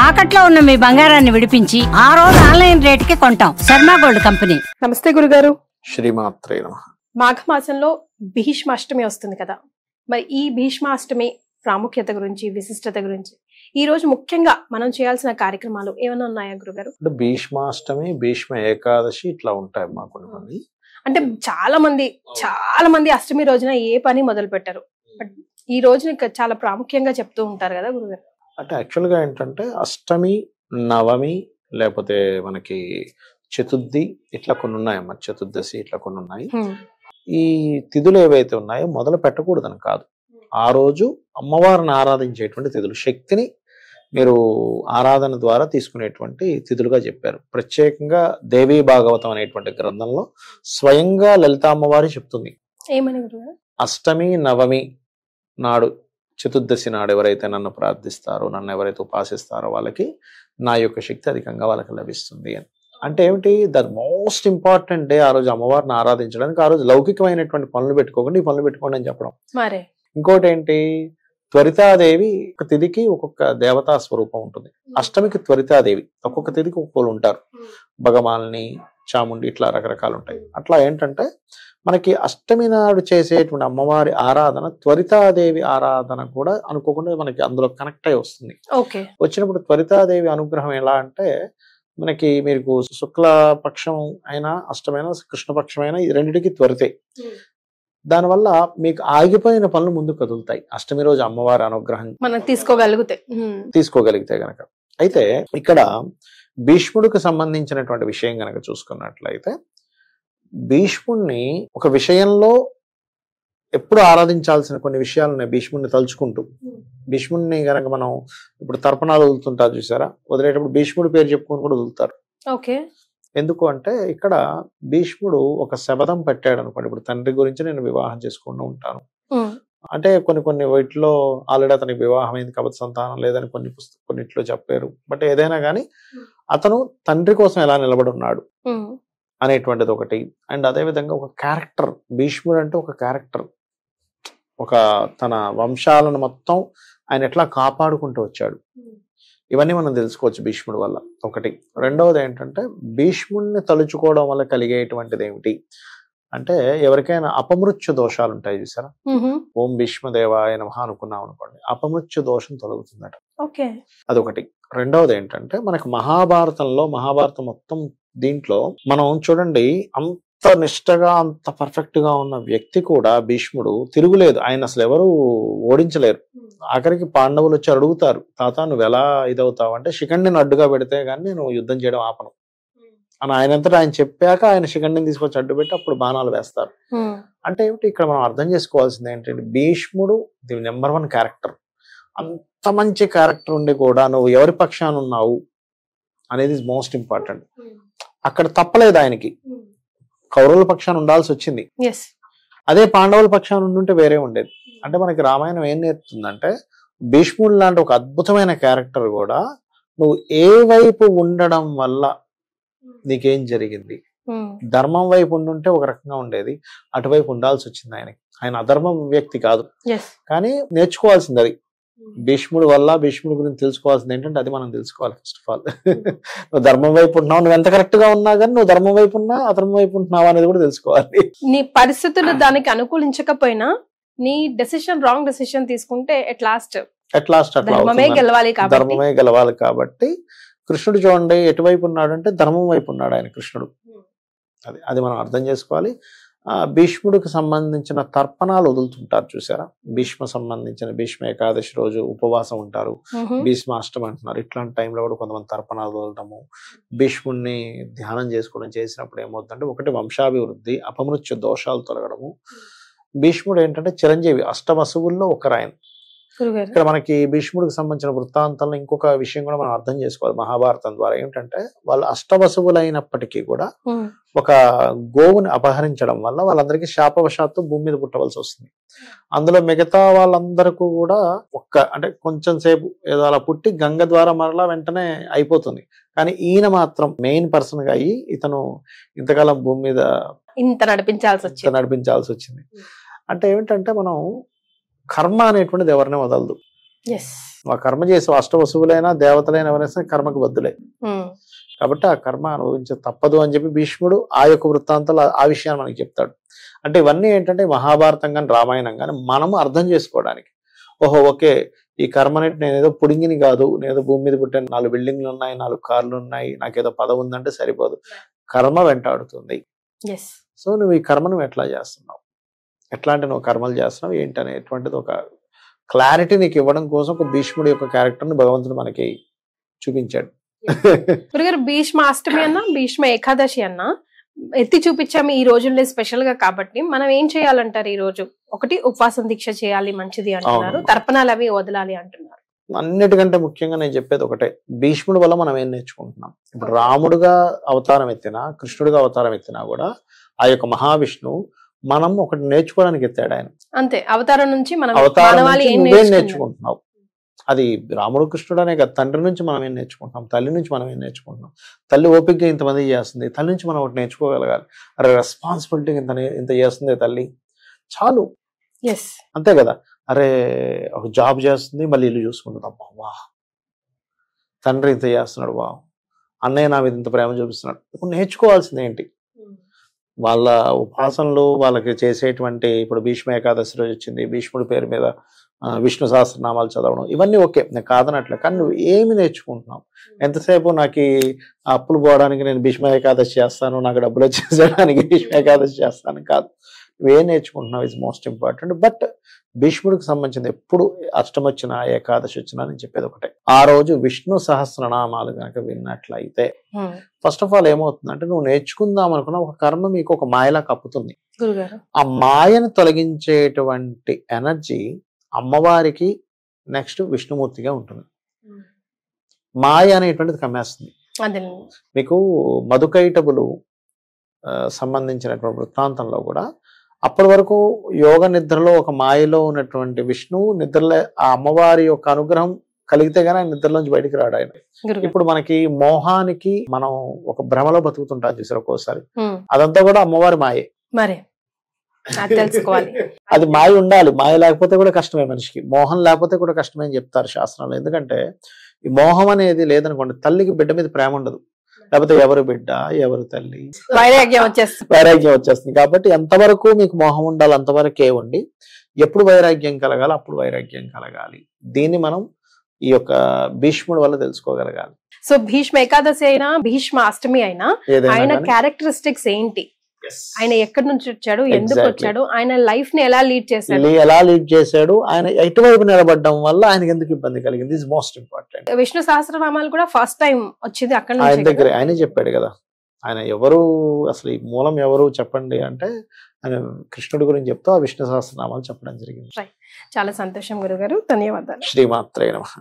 తాకట్లో ఉన్న మీ బంగారాన్ని విడిపించి ఆ రోజు ఆన్లైన్ రేటుకి కొంటాం. Sharma gold company. నమస్తే గురుగారు. శ్రీమాత్రే నమః. మాఘమాసంలో భీష్మాష్టమి వస్తుంది కదా, మరి ఈ భీష్మాష్టమి ప్రాముఖ్యత గురించి, విశిష్టత గురించి ఈ రోజు ముఖ్యంగా మనం చేయాల్సిన కార్యక్రమాలు ఏమైనా ఉన్నాయా గురుగారు? అంటే భీష్మాష్టమి, భీష్మ ఏకాదశి ఇట్లా ఉంటాయి మా కొన్ని. అంటే చాలా మంది అష్టమి రోజున ఏ పని మొదలు పెట్టరు, బట్ ఈ రోజున చాలా ప్రాముఖ్యంగా చెప్తూ ఉంటారు కదా గురుగారు. అంటే యాక్చువల్గా ఏంటంటే అష్టమి, నవమి, లేకపోతే మనకి చతుర్థి ఇట్లా కొన్ని ఉన్నాయమ్మా. చతుర్దశి ఇట్లా కొన్ని ఉన్నాయి. ఈ తిథులు ఏవైతే ఉన్నాయో మొదలు పెట్టకూడదని కాదు, ఆ రోజు అమ్మవారిని ఆరాధించేటువంటి తిథులు, శక్తిని మీరు ఆరాధన ద్వారా తీసుకునేటువంటి తిథులుగా చెప్పారు. ప్రత్యేకంగా దేవీ భాగవతం అనేటువంటి గ్రంథంలో స్వయంగా లలిత అమ్మవారి చెప్తుంది. ఏమని గురుగారు? అష్టమి, నవమి నాడు, చతుర్దశి నాడు ఎవరైతే నన్ను ప్రార్థిస్తారో, నన్ను ఎవరైతే ఉపాసిస్తారో వాళ్ళకి నా యొక్క శక్తి అధికంగా వాళ్ళకి లభిస్తుంది అని. అంటే ఏమిటి, ద మోస్ట్ ఇంపార్టెంట్ డే ఆ రోజు అమ్మవారిని ఆరాధించడానికి. ఆ రోజు లౌకికమైనటువంటి పనులు పెట్టుకోకండి, ఈ పనులు పెట్టుకోండి అని చెప్పడం. మరే ఇంకోటి ఏంటి, త్వరితాదేవి ఒక తిథికి ఒక్కొక్క దేవతా స్వరూపం ఉంటుంది. అష్టమికి త్వరితాదేవి, ఒక్కొక్క తిథికి ఒక్కొక్కరు ఉంటారు. భగవాల్ని, చాముండి ఇట్లా రకరకాలు ఉంటాయి. అట్లా ఏంటంటే మనకి అష్టమి నాడు చేసేటువంటి అమ్మవారి ఆరాధన, త్వరితాదేవి ఆరాధన కూడా అనుకోకుండా మనకి అందులో కనెక్ట్ అయి వస్తుంది. వచ్చినప్పుడు త్వరితాదేవి అనుగ్రహం ఎలా అంటే, మనకి మీకు శుక్లపక్షం అయినా అష్టమైనా కృష్ణపక్షమైనా ఈ రెండిటికి త్వరితే. దానివల్ల మీకు ఆగిపోయిన పనులు ముందు కదులుతాయి అష్టమి రోజు అమ్మవారి అనుగ్రహం మనం తీసుకోగలిగితే గనక. అయితే ఇక్కడ భీష్ముడికి సంబంధించినటువంటి విషయం గనక చూసుకున్నట్లయితే, భీష్ముడిని ఒక విషయంలో ఎప్పుడు ఆరాధించాల్సిన కొన్ని విషయాలు ఉన్నాయి. భీష్ముడిని తలుచుకుంటూ, భీష్ముడిని గనక మనం ఇప్పుడు తర్పణాలు వదులుతుంటారు చూసారా, వదిలేటప్పుడు భీష్ముడి పేరు చెప్పుకొని కూడా వదులుతారు. ఎందుకు అంటే ఇక్కడ భీష్ముడు ఒక శబదం పెట్టాడు అనుకోండి. ఇప్పుడు తండ్రి గురించి నేను వివాహం చేసుకుంటూ ఉంటాను అంటే కొన్ని వీటిలో ఆల్రెడీ అతనికి వివాహం అయింది కాబట్టి సంతానం లేదని కొన్నిట్లో చెప్పారు. బట్ ఏదైనా కానీ అతను తండ్రి కోసం ఎలా నిలబడి ఉన్నాడు అనేటువంటిది ఒకటి. అండ్ అదే విధంగా ఒక క్యారెక్టర్, భీష్ముడు అంటే ఒక క్యారెక్టర్, ఒక తన వంశాలను మొత్తం ఆయన ఎట్లా కాపాడుకుంటూ వచ్చాడు. ఇవన్నీ మనం తెలుసుకోవచ్చు భీష్ముడి వల్ల ఒకటి. రెండవది ఏంటంటే భీష్ముడిని తలుచుకోవడం వల్ల కలిగేటువంటిది ఏమిటి అంటే, ఎవరికైనా అపమృత్యు దోషాలు ఉంటాయి చూసారా, ఓం భీష్మదేవాయ నమః అనుకున్నాం అనుకోండి, అపమృత్యు దోషం తొలగుతుందట. అదొకటి. రెండవది ఏంటంటే మనకు మహాభారతం మొత్తం దీంట్లో మనం చూడండి, అంత నిష్టగా అంత పర్ఫెక్ట్ గా ఉన్న వ్యక్తి కూడా భీష్ముడు తిరుగులేదు. ఆయన అసలు ఎవరు ఓడించలేరు. ఆఖరికి పాండవులు వచ్చి అడుగుతారు, తాత నువ్వు ఎలా ఇదవుతావు అంటే, శిఖండిని అడ్డుగా పెడితే గానీ నేను యుద్ధం చేయడం ఆపను అని ఆయనంతటా ఆయన చెప్పాక ఆయన శిఖండిని తీసుకొచ్చి అడ్డు పెట్టి అప్పుడు బాణాలు వేస్తారు. అంటే ఏమిటి, ఇక్కడ మనం అర్థం చేసుకోవాల్సింది ఏంటంటే, భీష్ముడు ది నెంబర్ 1 క్యారెక్టర్. అంత మంచి క్యారెక్టర్ ఉండి కూడా నువ్వు ఎవరి పక్షాన ఉన్నావు అనేది మోస్ట్ ఇంపార్టెంట్. అక్కడ తప్పలేదు ఆయనకి, కౌరవుల పక్షాన ఉండాల్సి వచ్చింది. అదే పాండవుల పక్షాన ఉండుంటే వేరే ఉండేది. అంటే మనకి రామాయణం ఏం నేర్పుతుందంటే, భీష్ముడు లాంటి ఒక అద్భుతమైన క్యారెక్టర్ కూడా నువ్వు ఏ వైపు ఉండడం వల్ల నీకేం జరిగింది. ధర్మం వైపు ఉండుంటే ఒక రకంగా ఉండేది, అటువైపు ఉండాల్సి వచ్చింది ఆయనకి. ఆయన అధర్మం వ్యక్తి కాదు, కానీ నేర్చుకోవాల్సింది అది. భీష్ముడు వల్ల, భీష్ముడి గురించి తెలుసుకోవాల్సింది ఏంటంటే అది మనం తెలుసుకోవాలి. ఫస్ట్ ఆఫ్ ఆల్ నువ్వు ధర్మం వైపు ఉంటున్నావు, నువ్వు ఎంత కరెక్ట్ గా ఉన్నా కానీ నువ్వు ధర్మం వైపు ఉన్నా అధర్మం వైపు ఉంటున్నావు అనేది కూడా తెలుసుకోవాలి. నీ పరిస్థితులు దానికి అనుకూలించకపోయినా నీ డెసిషన్ రాంగ్ డెసిషన్ తీసుకుంటే ఎట్ లాస్ట్ ధర్మమే గెలవాలి కాబట్టి కృష్ణుడు చూడండి ఎటువైపు ఉన్నాడు అంటే ధర్మం వైపు ఉన్నాడు ఆయన కృష్ణుడు. అది మనం అర్థం చేసుకోవాలి. భీష్ముడికి సంబంధించిన తర్పణాలు వదులుతుంటారు చూసారా, భీష్మ ఏకాదశి రోజు ఉపవాసం ఉంటారు, భీష్మాష్టమి అంటున్నారు. ఇట్లాంటి టైంలో కూడా కొంతమంది తర్పణాలు వదలటము, భీష్ముడిని ధ్యానం చేసుకోవడం చేసినప్పుడు ఏమవుతుందంటే, ఒకటి వంశాభివృద్ధి, అపమృత్యు దోషాలు తొలగడము. భీష్ముడు ఏంటంటే చిరంజీవి, అష్టవసువుల్లో ఒకరాయన. ఇక్కడ మనకి భీష్ముడికి సంబంధించిన వృత్తాంతంలో ఇంకొక విషయం కూడా మనం అర్థం చేసుకోవాలి మహాభారతం ద్వారా. ఏంటంటే వాళ్ళు అష్టవసువులైనప్పటికీ కూడా ఒక గోవుని అపహరించడం వల్ల వాళ్ళందరికీ శాపవశాత్తు భూమి మీద పుట్టవలసి వస్తుంది. అందులో మిగతా వాళ్ళందరికీ కూడా అంటే కొంచెం సేపు ఏదో అలా పుట్టి గంగ ద్వారా మరలా వెంటనే అయిపోతుంది. కానీ ఈయన మాత్రం మెయిన్ పర్సన్ గా అయ్యి ఇతను ఇంతకాలం భూమి మీద ఇంత నడిపించాల్సి వచ్చింది. అంటే ఏమిటంటే మనం కర్మ అనేటువంటిది ఎవరిని వదలదు. ఆ కర్మ చేసే అష్టవసువులైనా దేవతలైన ఎవరైనా కర్మకు బద్దులే. కాబట్టి ఆ కర్మ అనుభవించ తప్పదు అని చెప్పి భీష్ముడు ఆ యొక్క వృత్తాంతాలు ఆ విషయాన్ని మనకి చెప్తాడు. అంటే ఇవన్నీ ఏంటంటే మహాభారతం కానీ రామాయణం కానీ మనము అర్థం చేసుకోవడానికి, ఓహో ఓకే ఈ కర్మనేటి నేను ఏదో పుడింగిని కాదు, నేను ఏదో భూమి మీద పుట్టాను, 4 బిల్డింగ్లు ఉన్నాయి, 4 కార్లు ఉన్నాయి, నాకేదో పదవి ఉందంటే సరిపోదు. కర్మ వెంటాడుతుంది. సో నువ్వు ఈ కర్మను ఎట్లా చేస్తున్నావు, ఎట్లాంటి నువ్వు కర్మలు చేస్తున్నావు ఏంటి అనేటువంటిది ఒక క్లారిటీ నీకు ఇవ్వడం కోసం ఒక భీష్ముడి యొక్క క్యారెక్టర్ని భగవంతుడు మనకి చూపించాడు. గురుగారు భీష్మాష్టమి అన్నా భీష్మ ఏకాదశి అన్నా ఎత్తి చూపించాము ఈ రోజుల్లో స్పెషల్ గా కాబట్టి మనం ఏం చేయాలంటారు? ఈ రోజు ఒకటి ఉపవాసం దీక్ష చేయాలి మంచిది అంటున్నారు, తర్పణాలు అవి వదలాలి అంటున్నారు. అన్నిటికంటే ముఖ్యంగా నేను చెప్పేది ఒకటే, భీష్ముడి వల్ల మనం ఏం నేర్చుకుంటున్నాం. ఇప్పుడు రాముడుగా అవతారం ఎత్తినా కృష్ణుడిగా అవతారం ఎత్తినా కూడా ఆ యొక్క మహావిష్ణువు మనం ఒకటి నేర్చుకోవడానికి ఎత్తాడు ఆయన. అంతే, అవతారం నుంచి మనం అవతారం నువ్వేం నేర్చుకుంటున్నావు. అది రాముడు కృష్ణుడు అనే కదా, తండ్రి నుంచి మనం ఏం నేర్చుకుంటున్నాం, తల్లి నుంచి మనం ఏం నేర్చుకుంటున్నాం. తల్లి ఓపికగా ఇంతమంది చేస్తుంది, తల్లి నుంచి మనం ఒకటి నేర్చుకోగలగాలి. అరే రెస్పాన్సిబిలిటీ ఇంత చేస్తుంది తల్లి, చాలు. అంతే కదా. అరే ఒక జాబ్ చేస్తుంది, మళ్ళీ ఇల్లు చూసుకుంటుంది, అబ్బా వా, తండ్రి ఇంత చేస్తున్నాడు, వా, అన్నయ్య నా మీద ఇంత ప్రేమ చూపిస్తున్నాడు. ఇప్పుడు నేర్చుకోవాల్సింది ఏంటి, వాళ్ళ ఉపాసనలు వాళ్ళకి చేసేటువంటి, ఇప్పుడు భీష్మ ఏకాదశి రోజు వచ్చింది, భీష్ముడి పేరు మీద విష్ణు సహస్రనామాలు చదవడం, ఇవన్నీ ఓకే, నేను కాదనట్లే. కానీ నువ్వు ఏమి నేర్చుకుంటున్నావు? ఎంతసేపు నాకు అప్పులు పోవడానికి నేను భీష్మ ఏకాదశి చేస్తాను, నాకు డబ్బులు వచ్చేసడానికి భీష్మ ఏకాదశి చేస్తాను కాదు. నువ్వేం నేర్చుకుంటున్నావు ఇస్ మోస్ట్ ఇంపార్టెంట్. బట్ భీష్ముడికి సంబంధించింది ఎప్పుడు అష్టమి వచ్చినా ఏకాదశి వచ్చినా నేను చెప్పేది ఒకటే, ఆ రోజు విష్ణు సహస్రనామాలు కనుక విన్నట్లయితే ఫస్ట్ ఆఫ్ ఆల్ ఏమవుతుందంటే నువ్వు నేర్చుకుందాం అనుకున్న ఒక కర్మ మీకు ఒక మాయలా కప్పుతుంది. ఆ మాయను తొలగించేటువంటి ఎనర్జీ అమ్మవారికి నెక్స్ట్ విష్ణుమూర్తిగా ఉంటుంది. మాయ అనేటువంటిది కమ్మేస్తుంది. మీకు మధుకైటబులు సంబంధించినటువంటి వృత్తాంతంలో కూడా అప్పటి వరకు యోగ నిద్రలో ఒక మాయలో ఉన్నటువంటి విష్ణువు నిద్రలే ఆ అమ్మవారి యొక్క అనుగ్రహం కలిగితే గానీ ఆయన నిద్రలోంచి బయటికి రాడు ఆయన. ఇప్పుడు మనకి మోహానికి మనం ఒక భ్రమలో బతుకుతుంటాం చూసారు ఒక్కోసారి, అదంతా కూడా అమ్మవారి మాయే. మరి తెలుసుకోవాలి, అది మాయ ఉండాలి, మాయ లేకపోతే కూడా కష్టమే మనిషికి, మోహం లేకపోతే కూడా కష్టమే అని చెప్తారు శాస్త్రంలో. ఎందుకంటే ఈ మోహం అనేది లేదనుకోండి, తల్లికి బిడ్డ మీద ప్రేమ ఉండదు, లేకపోతే ఎవరు బిడ్డ ఎవరు తల్లి వైరాగ్యం వచ్చేస్తుంది. కాబట్టి ఎంతవరకు మీకు మోహం ఉండాలి అంతవరకే ఉండి, ఎప్పుడు వైరాగ్యం కలగాలి అప్పుడు వైరాగ్యం కలగాలి. దీన్ని మనం ఈ యొక్క భీష్ముడి వల్ల తెలుసుకోగలగాలి. సో భీష్మ ఏకాదశి అయినా భీష్మ అష్టమి అయినా ఆయన క్యారెక్టరిస్టిక్స్ ఏంటి, ఆయన ఎక్కడి నుంచి వచ్చాడు, ఎందుకు వచ్చాడు, ఆయన లైఫ్ ని ఎలా లీడ్ చేశాడు, ఆయన ఎటువైపు నిలబడడం వల్ల ఆయనకి ఎందుకు ఇబ్బంది కలిగింది, ఇస్ మోస్ట్ ఇంపార్టెంట్. విష్ణు సహస్రనామాలు కూడా ఫస్ట్ టైం వచ్చింది అక్కడ ఆయన దగ్గర, ఆయనే చెప్పాడు కదా. ఆయన ఎవరు అసలు ఈ మూలం ఎవరు చెప్పండి అంటే ఆయన కృష్ణుడి గురించి చెప్తూ ఆ విష్ణు సహస్రనామాలు చెప్పడం జరిగింది. చాలా సంతోషం గురుగారు, ధన్యవాదాలు. శ్రీమాత్రే నమః.